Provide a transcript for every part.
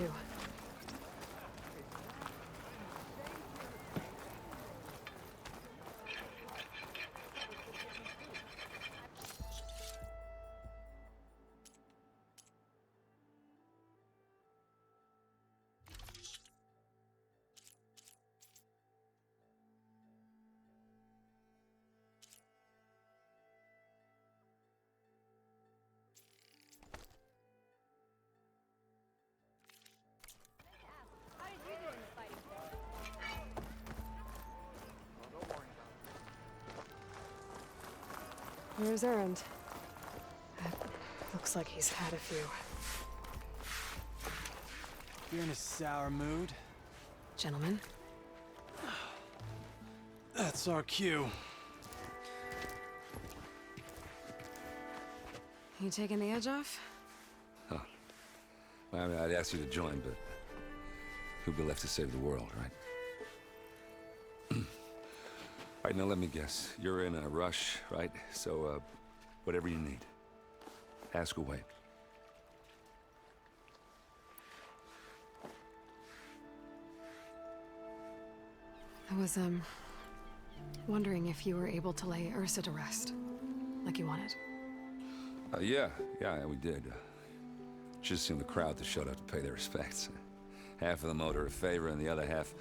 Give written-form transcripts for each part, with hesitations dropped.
too. Where's Errand? Looks like he's had a few. You're in a sour mood? Gentlemen? That's our cue. You taking the edge off? Huh. Well, I mean, I'd ask you to join, but who'd be left to save the world, right? All right, now let me guess. You're in a rush, right? So, whatever you need, ask away. I was, wondering if you were able to lay Ursa to rest, like you wanted. Yeah, we did. Just seemed the crowd to showed up to pay their respects. Half of them owed her a favor, and the other half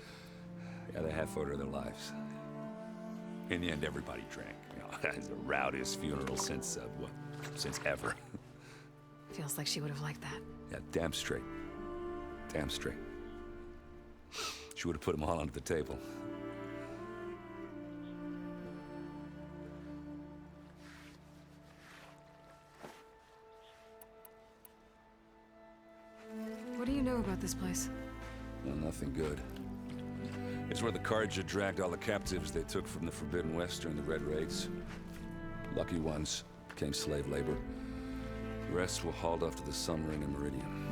owed her their lives. In the end, everybody drank. You know, it's the rowdiest funeral since, since ever. Feels like she would have liked that. Yeah, damn straight. Damn straight. She would have put them all under the table. What do you know about this place? Well, nothing good. It's where the Carja dragged all the captives they took from the Forbidden West during the Red Raids. Lucky ones became slave labor. The rest were hauled off to the Sun Ring and Meridian.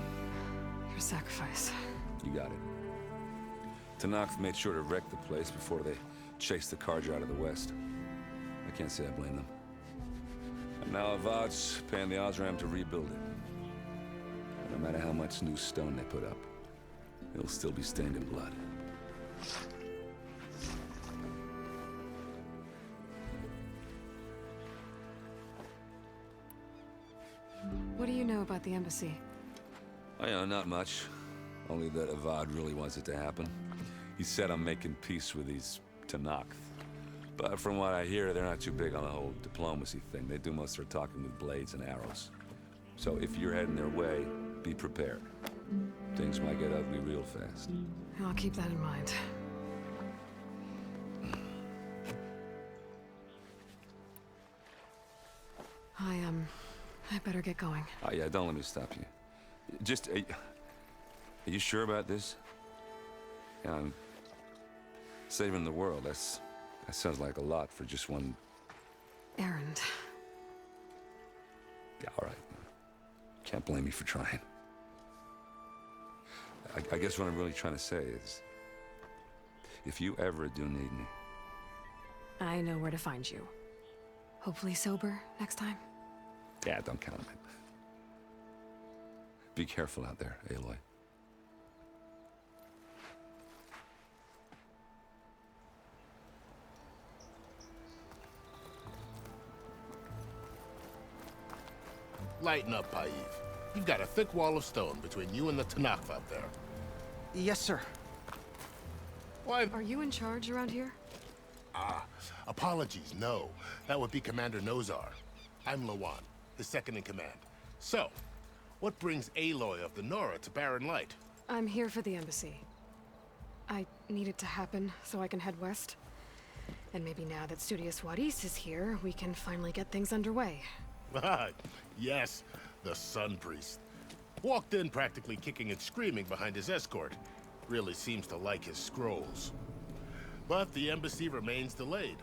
Your sacrifice. You got it. Tanakh made sure to wreck the place before they chased the Carja out of the West. I can't say I blame them. And now Avad's paying the Osram to rebuild it. And no matter how much new stone they put up, it'll still be stained in blood. What do you know about the embassy? Oh, yeah, not much. Only that Avad really wants it to happen. He said I'm making peace with these Tanakh. But from what I hear, they're not too big on the whole diplomacy thing. They do most of their talking with blades and arrows. So if you're heading their way, be prepared. Things might get ugly real fast. I'll keep that in mind. I better get going. Oh, yeah, don't let me stop you. Just, are you sure about this? Yeah, I'm saving the world. That sounds like a lot for just one... Errand. Yeah, all right. Can't blame me for trying. I guess what I'm really trying to say is, if you ever do need me... I know where to find you. Hopefully sober next time. Yeah, don't count on it. Be careful out there, Aloy. Lighten up, Paiv. You've got a thick wall of stone between you and the Tanakh out there. Yes, sir. Why? Are you in charge around here? Apologies, no. That would be Commander Nozar. I'm Lawan, his second in command. So, what brings Aloy of the Nora to Barren Light? I'm here for the embassy. I need it to happen so I can head west. And maybe now that Studious Wadis is here, we can finally get things underway. Yes, the Sun Priest. Walked in practically kicking and screaming behind his escort. Really seems to like his scrolls. But the embassy remains delayed.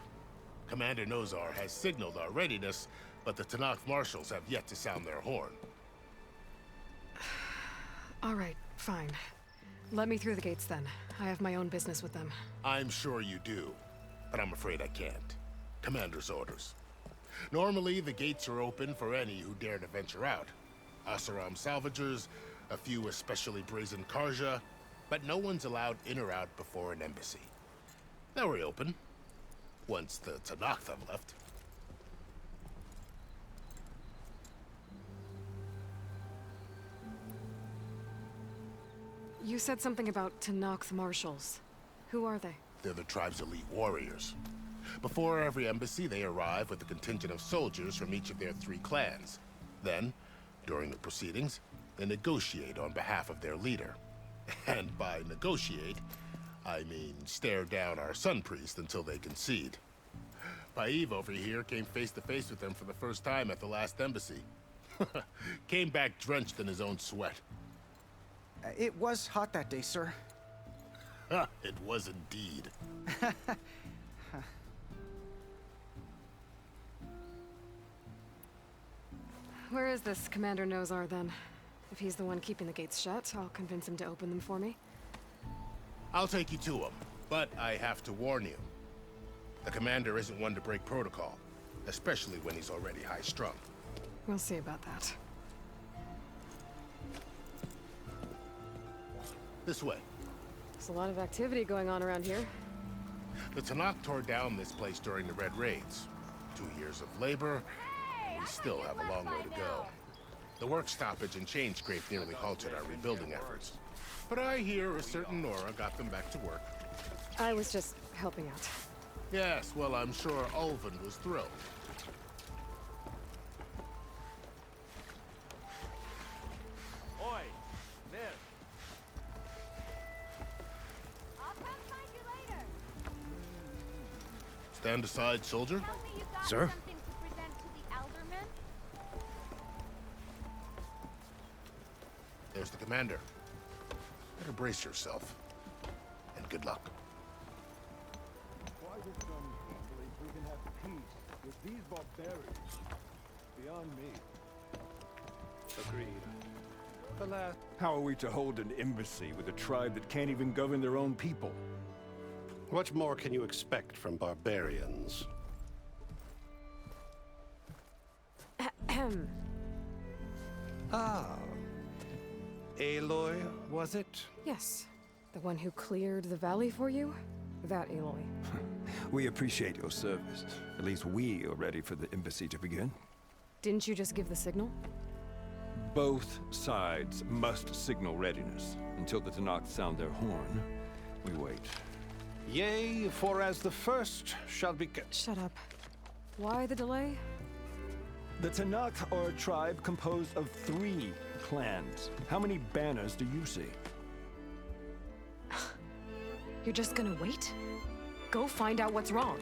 Commander Nozar has signaled our readiness, but the Tanakh marshals have yet to sound their horn. All right, fine. Let me through the gates then. I have my own business with them. I'm sure you do, but I'm afraid I can't. Commander's orders. Normally, the gates are open for any who dare to venture out. Asaram salvagers, a few especially brazen Karja, but no one's allowed in or out before an embassy. Now we're open, once the Tanakh have left. You said something about Tanakh marshals. Who are they? They're the tribe's elite warriors. Before every embassy, they arrive with a contingent of soldiers from each of their 3 clans. Then, during the proceedings, they negotiate on behalf of their leader. And by negotiate, I mean stare down our sun priest until they concede. Paiv over here came face to face with them for the first time at the last embassy. Came back drenched in his own sweat. It was hot that day, sir. It was indeed. Where is this Commander Nozar, then? If he's the one keeping the gates shut, I'll convince him to open them for me. I'll take you to him, but I have to warn you. The commander isn't one to break protocol, especially when he's already high-strung. We'll see about that. This way. There's a lot of activity going on around here. The Tanakh tore down this place during the Red Raids. 2 years of labor, and we still have a long way to go. The work stoppage and chain scrape nearly halted our rebuilding efforts. But I hear a certain Nora got them back to work. I was just helping out. Yes, well, I'm sure Ulvin was thrilled. Oi, there. I'll come find you later. Stand aside, soldier. Tell me you got Sir? something to present to the alderman. There's the commander. Better brace yourself. And good luck. Why this conflict we can have peace with these barbarians? Beyond me. Agreed. Alas, how are we to hold an embassy with a tribe that can't even govern their own people? What more can you expect from barbarians? Ah. Aloy, was it? Yes. The one who cleared the valley for you? That Aloy. We appreciate your service. At least we are ready for the embassy to begin. Didn't you just give the signal? Both sides must signal readiness. Until the Tanakh sound their horn, we wait. Yea, for as the first shall be... Shut up. Why the delay? The Tanakh are a tribe composed of 3 clans. How many banners do you see? You're just gonna wait? Go find out what's wrong.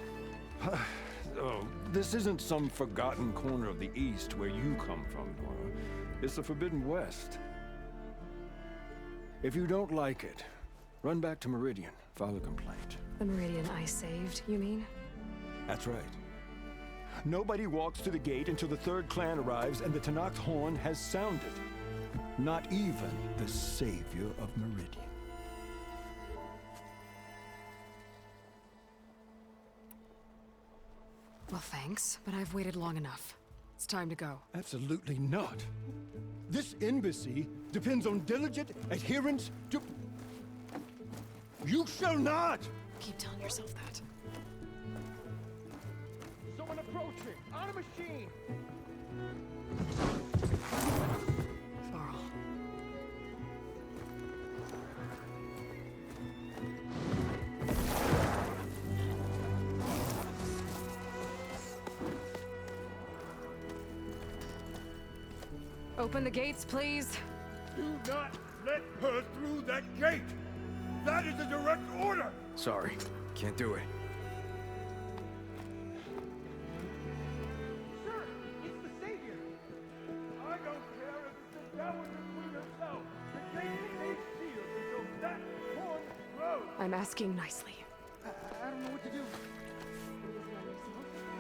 Oh, this isn't some forgotten corner of the East where you come from, Nora. It's the Forbidden West. If you don't like it, run back to Meridian, file a complaint. The Meridian I saved, you mean? That's right. Nobody walks to the gate until the 3rd clan arrives and the Tanakh's horn has sounded. Not even the savior of Meridian. Well, thanks, but I've waited long enough. It's time to go. Absolutely not. This embassy depends on diligent adherence to... You shall not! Keep telling yourself that. Someone approaching! On a machine! Varl. Open the gates, please. Do not let her through that gate! That is a direct order! Sorry, can't do it. Sir, it's the savior! I don't care if it's the Dowager Queen herself! The gate stays sealed until that horn grows! I'm asking nicely. I don't know what to do.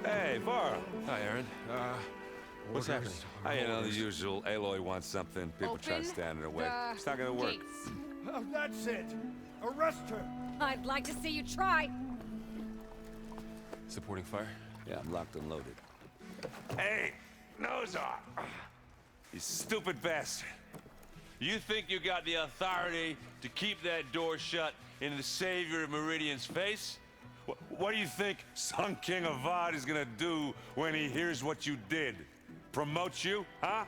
Hey, Varl. Hi, Aaron. What's happening? You know, the usual. Aloy wants something. People try to stand in her way. It's not gonna work. Oh, that's it! Arrest her! I'd like to see you try. Supporting fire? Yeah, I'm locked and loaded. Hey, Nozar! You stupid bastard! You think you got the authority to keep that door shut in the savior of Meridian's face? What do you think Sun King Avad is gonna do when he hears what you did? Promote you, huh?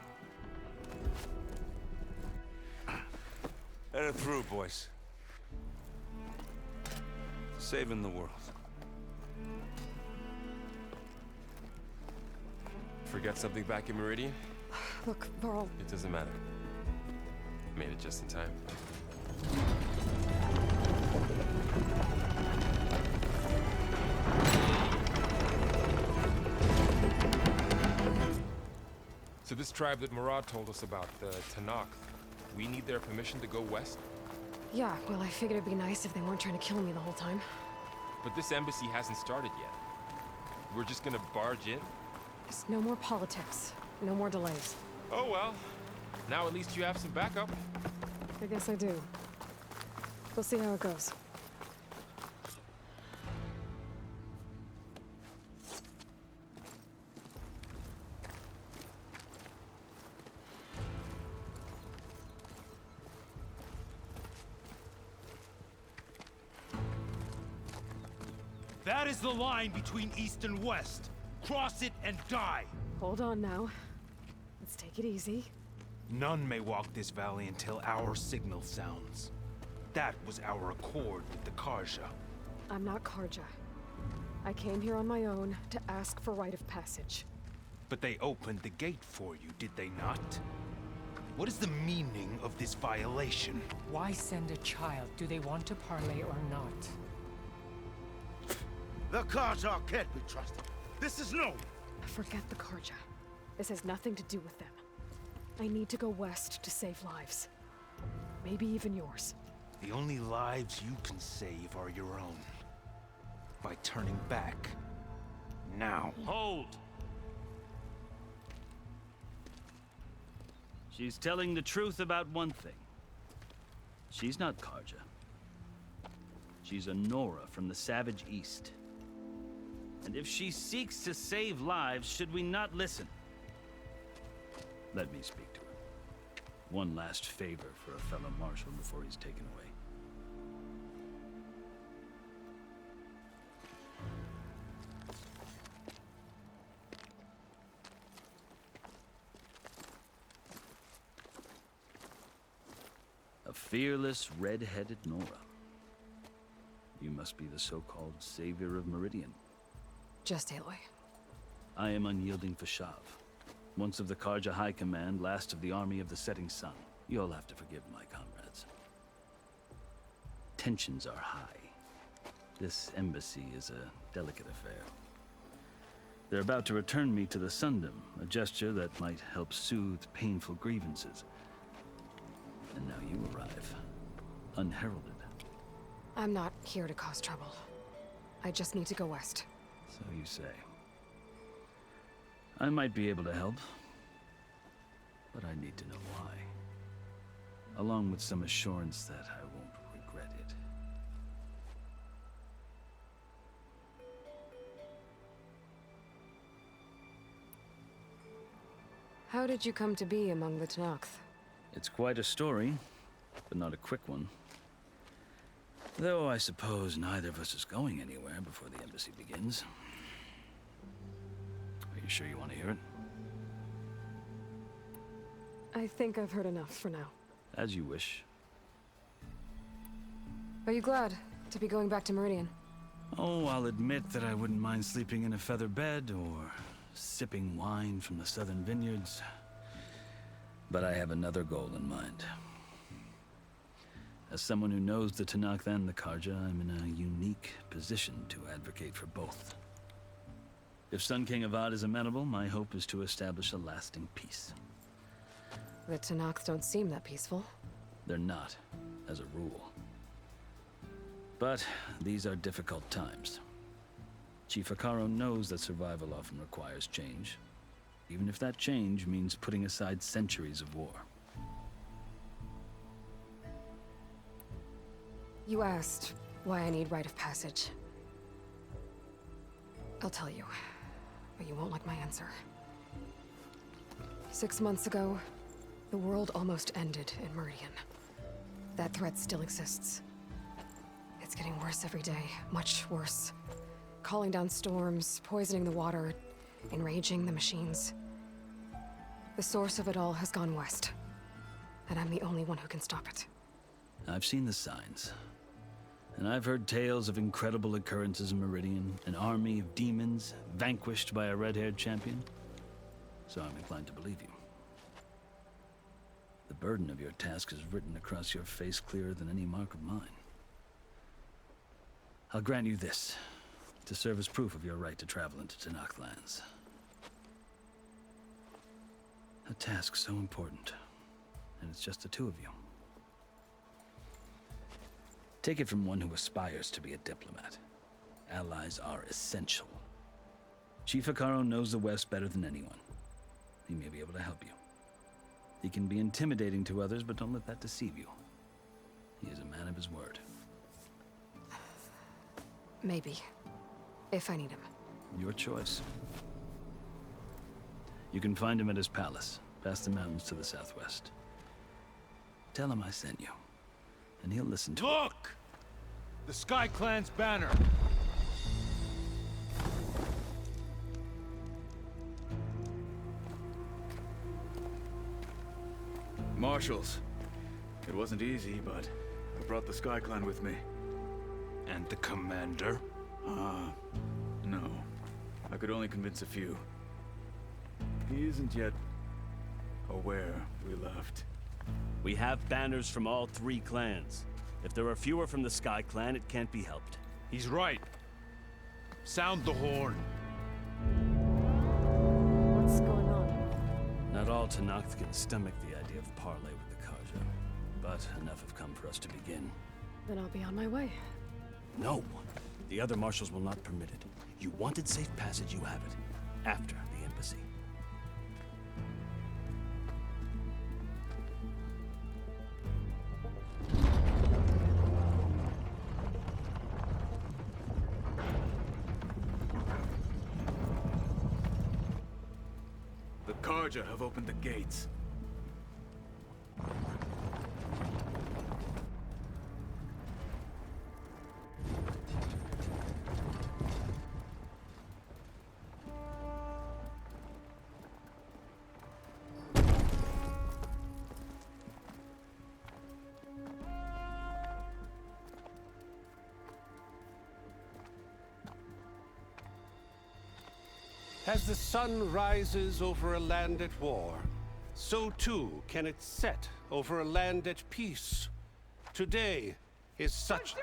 Let it through, boys. Saving the world. Forget something back in Meridian? Look, Varl, It doesn't matter. Made it just in time. So this tribe that Murad told us about, the Tanakh, we need their permission to go west? yeah, well, I figured it'd be nice if they weren't trying to kill me the whole time. But this embassy hasn't started yet. We're just gonna barge in? Just no more politics. No more delays. Oh well. Now at least you have some backup. I guess I do. We'll see how it goes. That is the line between East and West. Cross it and die. Hold on now. Let's take it easy. None may walk this valley until our signal sounds. That was our accord with the Karja. I'm not Karja. I came here on my own to ask for rite of passage. But they opened the gate for you, did they not? What is the meaning of this violation? Why send a child? Do they want to parley or not? The Karja can't be trusted. This is no. Forget the Karja. This has nothing to do with them. I need to go west to save lives. Maybe even yours. The only lives you can save are your own. By turning back. Now. Hold! She's telling the truth about one thing. She's not Karja. She's a Nora from the Savage East. And if she seeks to save lives, should we not listen? Let me speak to her. One last favor for a fellow marshal before he's taken away. A fearless, red-headed Nora. You must be the so-called savior of Meridian. Just Aloy. I am unyielding Fashav. Once of the Karja High Command, last of the army of the setting sun. You'll have to forgive my comrades. Tensions are high. This embassy is a delicate affair. They're about to return me to the Sundom, a gesture that might help soothe painful grievances. And now you arrive, unheralded. I'm not here to cause trouble. I just need to go west. So you say. I might be able to help, but I need to know why. Along with some assurance that I won't regret it. How did you come to be among the Tanakh? It's quite a story, but not a quick one. Though I suppose neither of us is going anywhere before the embassy begins. Are you sure you want to hear it? I think I've heard enough for now. As you wish. Are you glad to be going back to Meridian? Oh, I'll admit that I wouldn't mind sleeping in a feather bed or sipping wine from the southern vineyards. But I have another goal in mind. As someone who knows the Tanakh and the Karja, I'm in a unique position to advocate for both. If Sun King Avad is amenable, my hope is to establish a lasting peace. The Tanakh don't seem that peaceful. They're not, as a rule. But these are difficult times. Chief Akaro knows that survival often requires change, even if that change means putting aside centuries of war. You asked why I need rite of passage. I'll tell you, but you won't like my answer. 6 months ago, The world almost ended in Meridian. That threat still exists. It's getting worse every day, much worse. Calling down storms, poisoning the water, enraging the machines. The source of it all has gone west, and I'm the only one who can stop it. I've seen the signs. And I've heard tales of incredible occurrences in Meridian, an army of demons vanquished by a red-haired champion. So I'm inclined to believe you. The burden of your task is written across your face clearer than any mark of mine. I'll grant you this, to serve as proof of your right to travel into Tenakth lands. A task so important, and it's just the two of you. Take it from one who aspires to be a diplomat. Allies are essential. Chief Hekarro knows the West better than anyone. He may be able to help you. He can be intimidating to others, but don't let that deceive you. He is a man of his word. Maybe. If I need him. Your choice. You can find him at his palace, past the mountains to the southwest. Tell him I sent you, and he'll listen to it. Look! The Sky Clan's banner! Marshals. It wasn't easy, but I brought the Sky Clan with me. And the commander? No. I could only convince a few. He isn't yet aware we left. We have banners from all 3 clans. If there are fewer from the Sky Clan, it can't be helped. He's right. Sound the horn. What's going on? Not all Tenakth can stomach the idea of parley with the Karja, but enough have come for us to begin. Then I'll be on my way. No. The other marshals will not permit it. You wanted safe passage, you have it. After the embassy. The Karja have opened the gates. As the sun rises over a land at war, so too can it set over a land at peace. Today is such...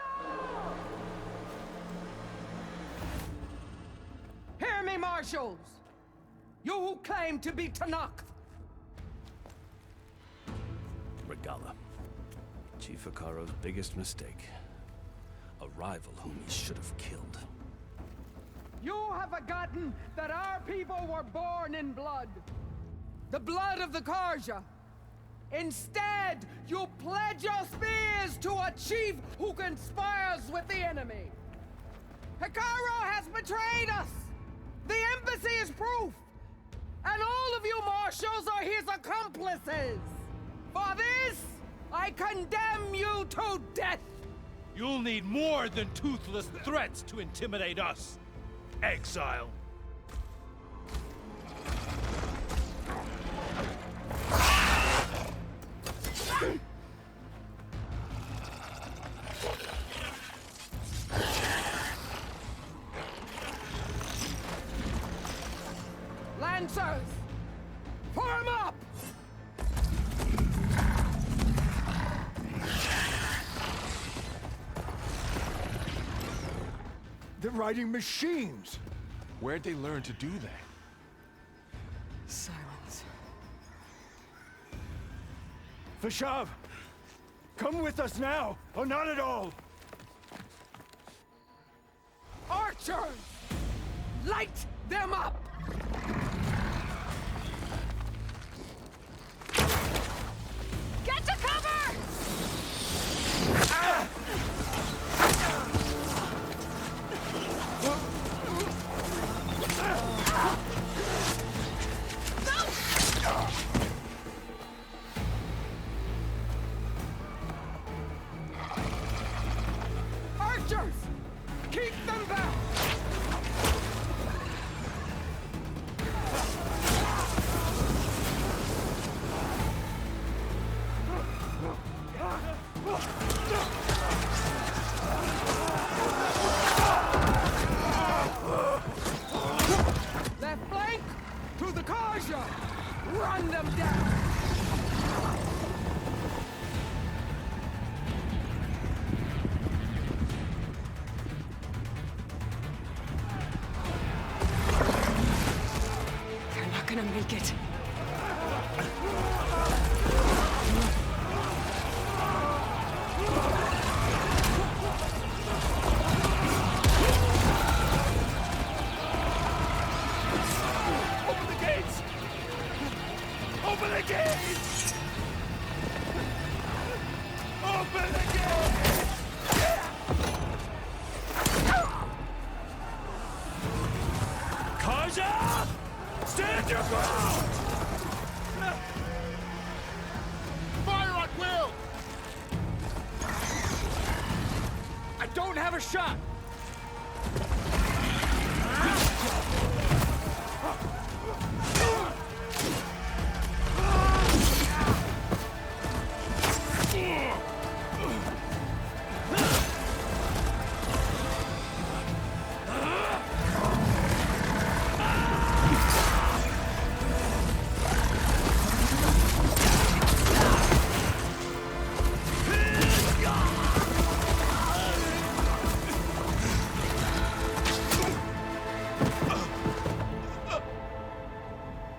Hear me, marshals! You who claim to be Tenakth! Regala. Chief Hekarro's biggest mistake. A rival whom he should have killed. You have forgotten that our people were born in blood. The blood of the Karja. Instead, you pledge your spears to a chief who conspires with the enemy. Hekarro has betrayed us! The embassy is proof! And all of you marshals are his accomplices! For this, I condemn you to death! You'll need more than toothless threats to intimidate us. Exile. Lancers! Form up! They're riding machines! Where'd they learn to do that? Silence. Vashav! Come with us now, or not at all! Archers! Light them up! Get to cover! archers! Keep them back! Left flank! To the Karja! Run them down! They're not gonna make it. Open the gates! Open the gates! Open the gates! Kaja! Stand your ground! Fire at will! I don't have a shot!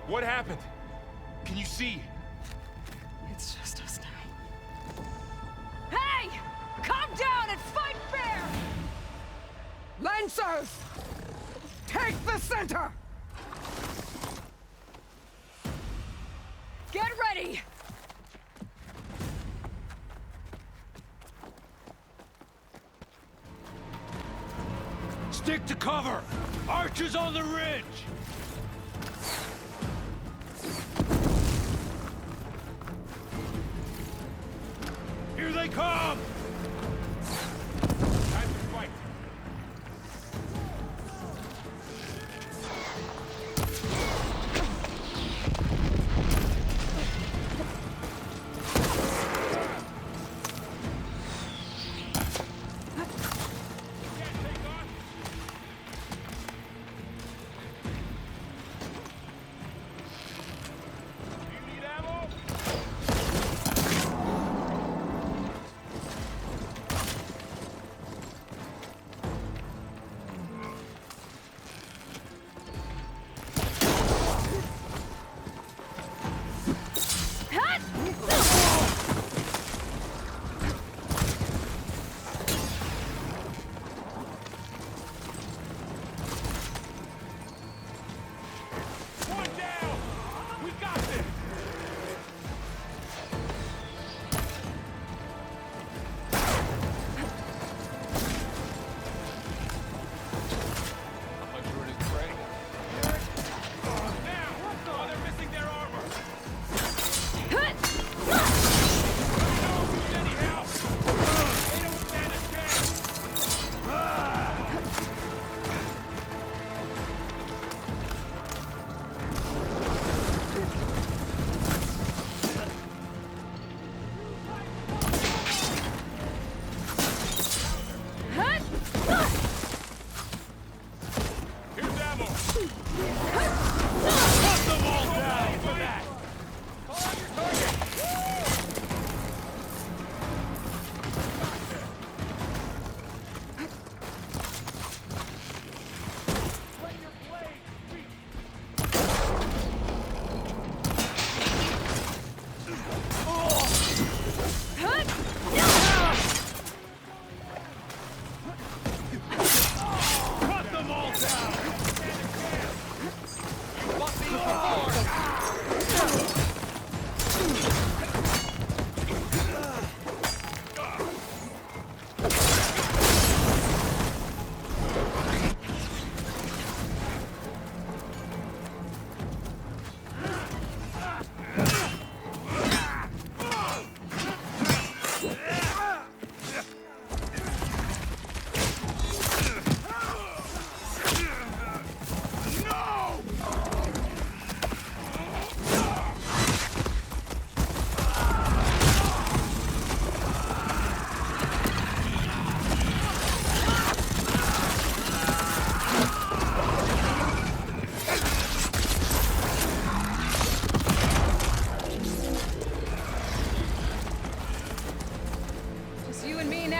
What happened? Can you see? It's just us now. Hey! Calm down and fight fair! Lancers! Take the center! Get ready! Stick to cover! Archers on the ridge! Here they come! Time to fight.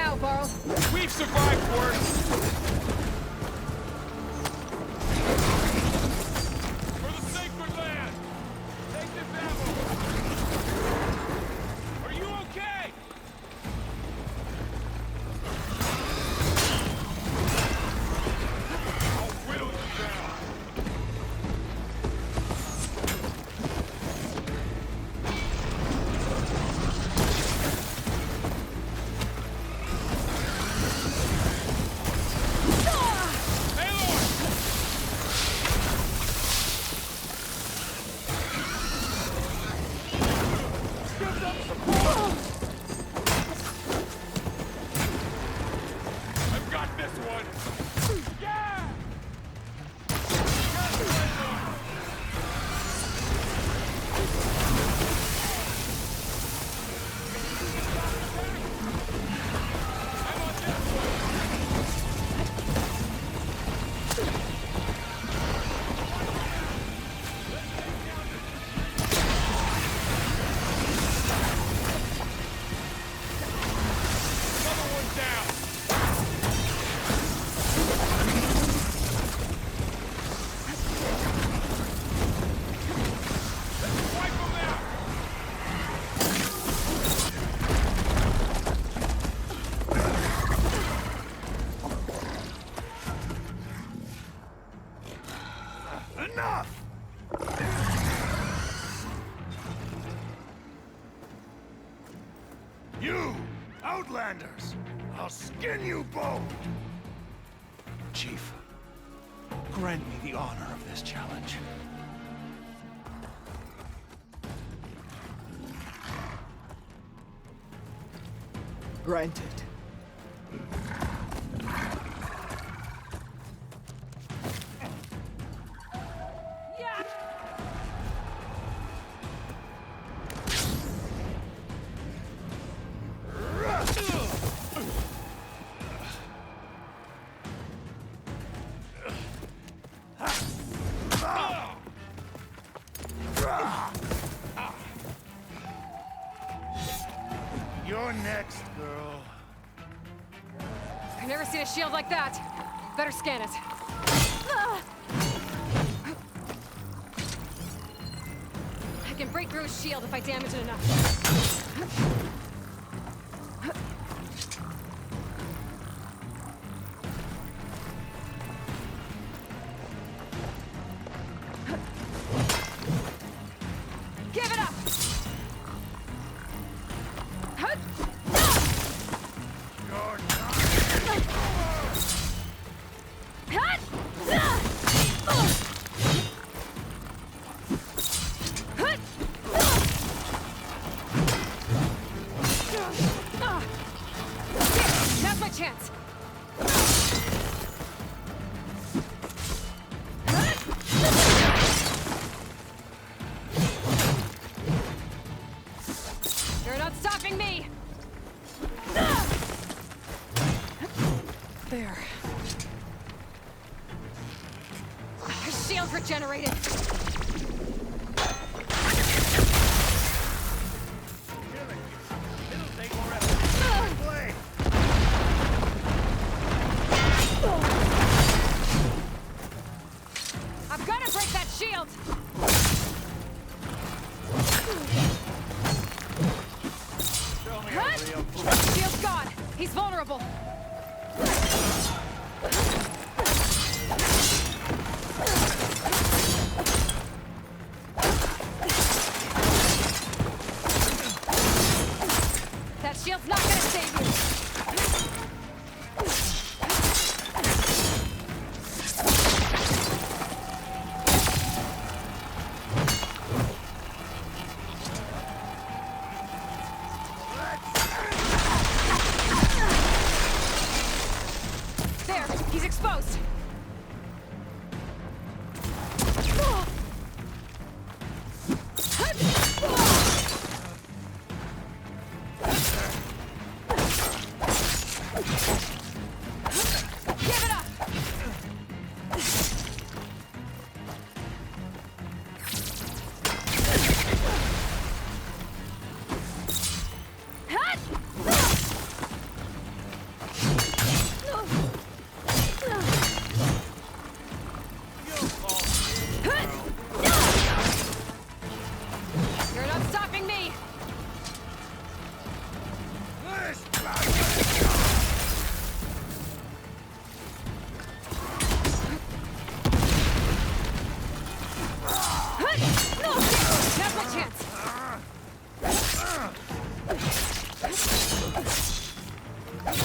now, Varl. We've survived worse. For the sacred land, take this ammo. Are you okay? I'll whittle you down. I've got this one! Yeah! Another one down! Wipe them out! Enough! You, Outlanders! I'll skin you both! Chief, grant me the honor of this challenge. Granted. You're next, girl. I've never seen a shield like that. Better scan it. I can break through his shield if I damage it enough. Give it up! Now's my chance. You're not stopping me. There. His shield regenerated. I've got to break that shield. Shield's gone. He's vulnerable. That shield's not gonna save you. There, he's exposed. Give it up. Your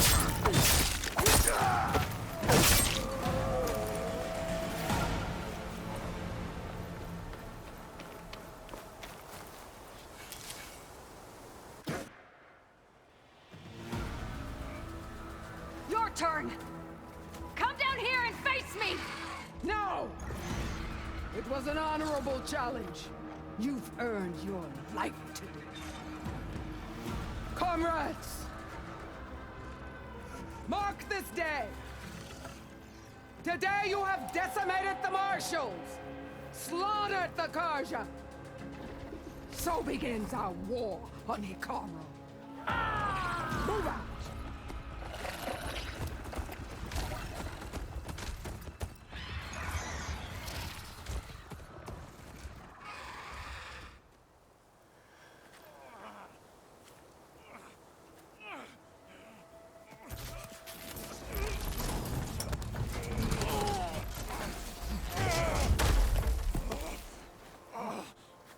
turn! Come down here and face me! No! It was an honorable challenge. You've earned your life today. Comrades! Mark this day! Today you have decimated the Marshals! Slaughtered the Karja! So begins our war on Hikaru. Move out!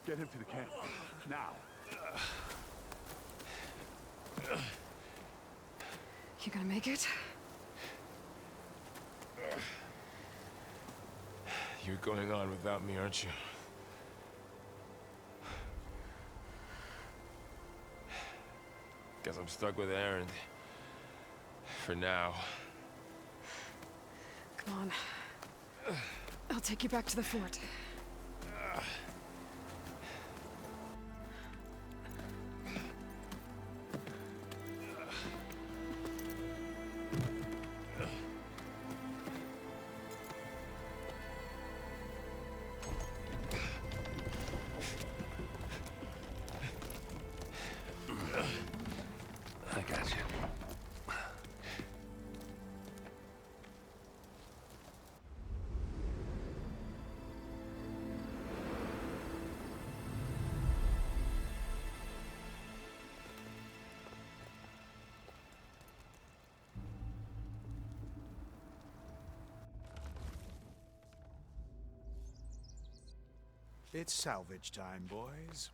Get him to the camp. Now. You gonna make it? You're going on without me, aren't you? Guess I'm stuck with Aaron. For now. Come on. I'll take you back to the fort. I got you. It's salvage time, boys.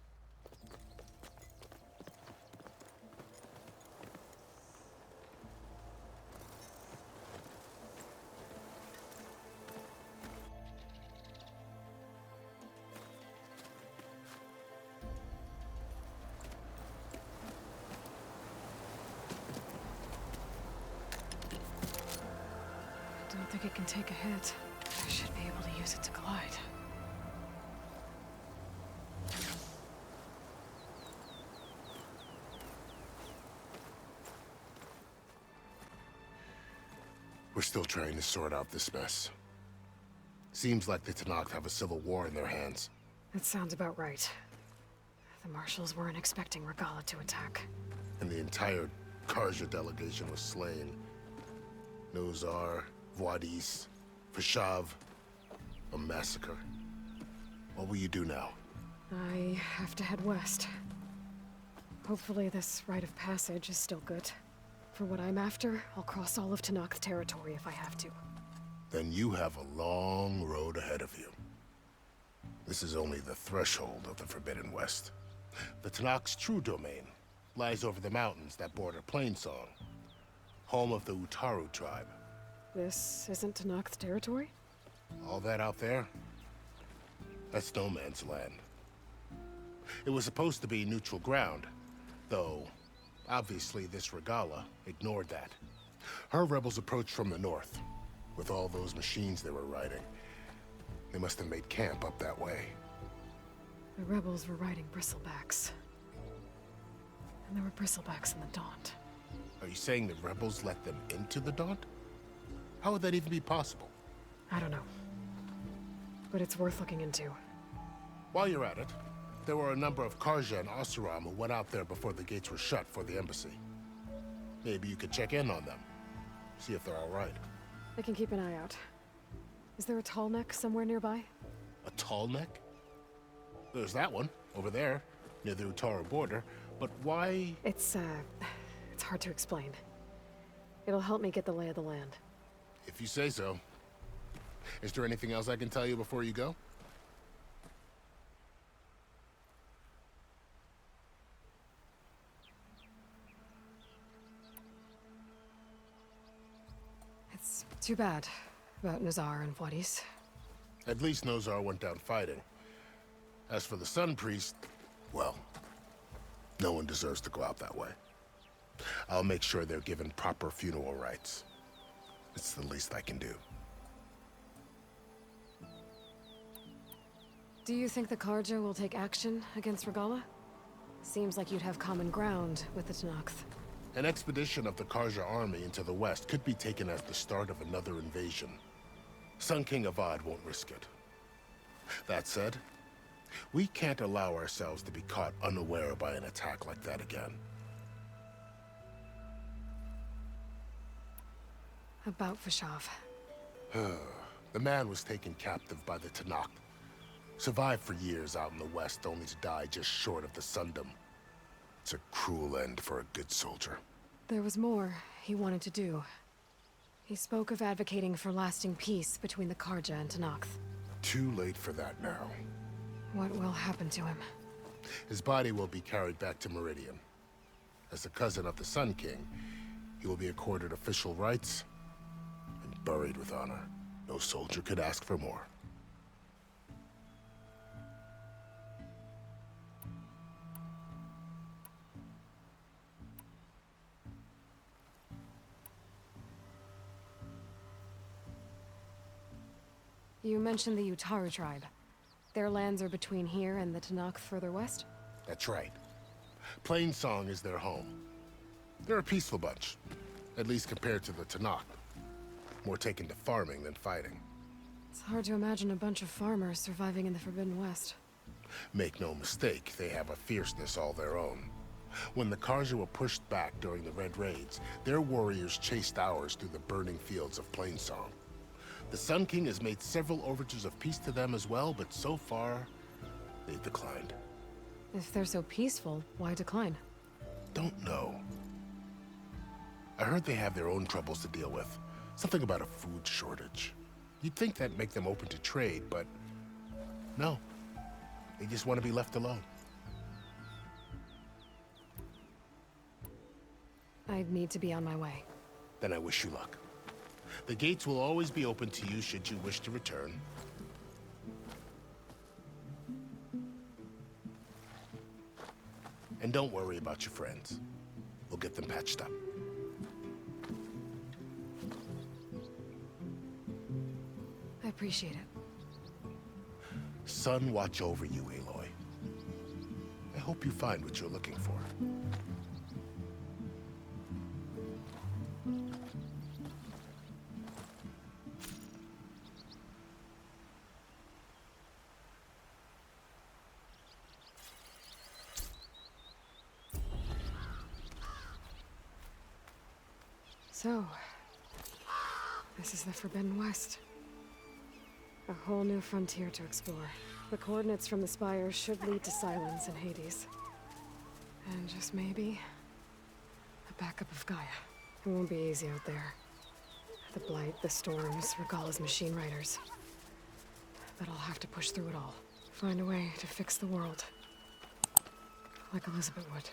I don't think it can take a hit. I should be able to use it to glide. We're still trying to sort out this mess. Seems like the Tanakh have a civil war in their hands. That sounds about right. The Marshals weren't expecting Regala to attack. And the entire Karja delegation was slain. Nozar, Voidis, Fashav. A massacre. What will you do now? I have to head west. Hopefully this rite of passage is still good. For what I'm after, I'll cross all of Tanakh territory if I have to. Then you have a long road ahead of you. This is only the threshold of the Forbidden West. The Tanakh's true domain lies over the mountains that border Plainsong, home of the Utaru tribe. This isn't Tanakh territory? All that out there? That's no man's land. It was supposed to be neutral ground, though obviously this Regala ignored that. Her rebels approached from the north, with all those machines they were riding. They must have made camp up that way. The rebels were riding bristlebacks. And there were bristlebacks in the Daunt. Are you saying the rebels let them into the Daunt? How would that even be possible? I don't know. But it's worth looking into. While you're at it, there were a number of Karja and Oseram who went out there before the gates were shut for the embassy. Maybe you could check in on them. See if they're all right. I can keep an eye out. Is there a tall neck somewhere nearby? A tall neck? There's that one, over there, near the Utaru border. But why? It's hard to explain. It'll help me get the lay of the land. If you say so. Is there anything else I can tell you before you go? Too bad about Nazar and Wadis. At least Nozar went down fighting. As for the Sun Priest, well, no one deserves to go out that way. I'll make sure they're given proper funeral rites. It's the least I can do. Do you think the Karja will take action against Regala? Seems like you'd have common ground with the Tenakth. An expedition of the Karja army into the west could be taken as the start of another invasion. Sun King Avad won't risk it. That said, we can't allow ourselves to be caught unaware by an attack like that again. About Vashav. The man was taken captive by the Tenakth. Survived for years out in the west, only to die just short of the Sundom. It's a cruel end for a good soldier. There was more he wanted to do. He spoke of advocating for lasting peace between the Karja and Tenakth. Too late for that now. What will happen to him? His body will be carried back to Meridian. As a cousin of the Sun King, he will be accorded official rights and buried with honor. No soldier could ask for more. You mentioned the Utaru tribe. Their lands are between here and the Tenakth further west? That's right. Plainsong is their home. They're a peaceful bunch, at least compared to the Tenakth. More taken to farming than fighting. It's hard to imagine a bunch of farmers surviving in the Forbidden West. Make no mistake, they have a fierceness all their own. When the Karja were pushed back during the Red Raids, their warriors chased ours through the burning fields of Plainsong. The Sun King has made several overtures of peace to them as well, but so far, they've declined. If they're so peaceful, why decline? Don't know. I heard they have their own troubles to deal with. Something about a food shortage. You'd think that'd make them open to trade, but no. They just want to be left alone. I'd need to be on my way. Then I wish you luck. The gates will always be open to you should you wish to return. And don't worry about your friends. We'll get them patched up. I appreciate it. Sun watch over you, Aloy. I hope you find what you're looking for. So, this is the Forbidden West. A whole new frontier to explore. The coordinates from the spires should lead to silence in Hades. And just maybe, a backup of Gaia. It won't be easy out there. The Blight, the storms, Regala's machine riders. But I'll have to push through it all. Find a way to fix the world. Like Elizabeth would.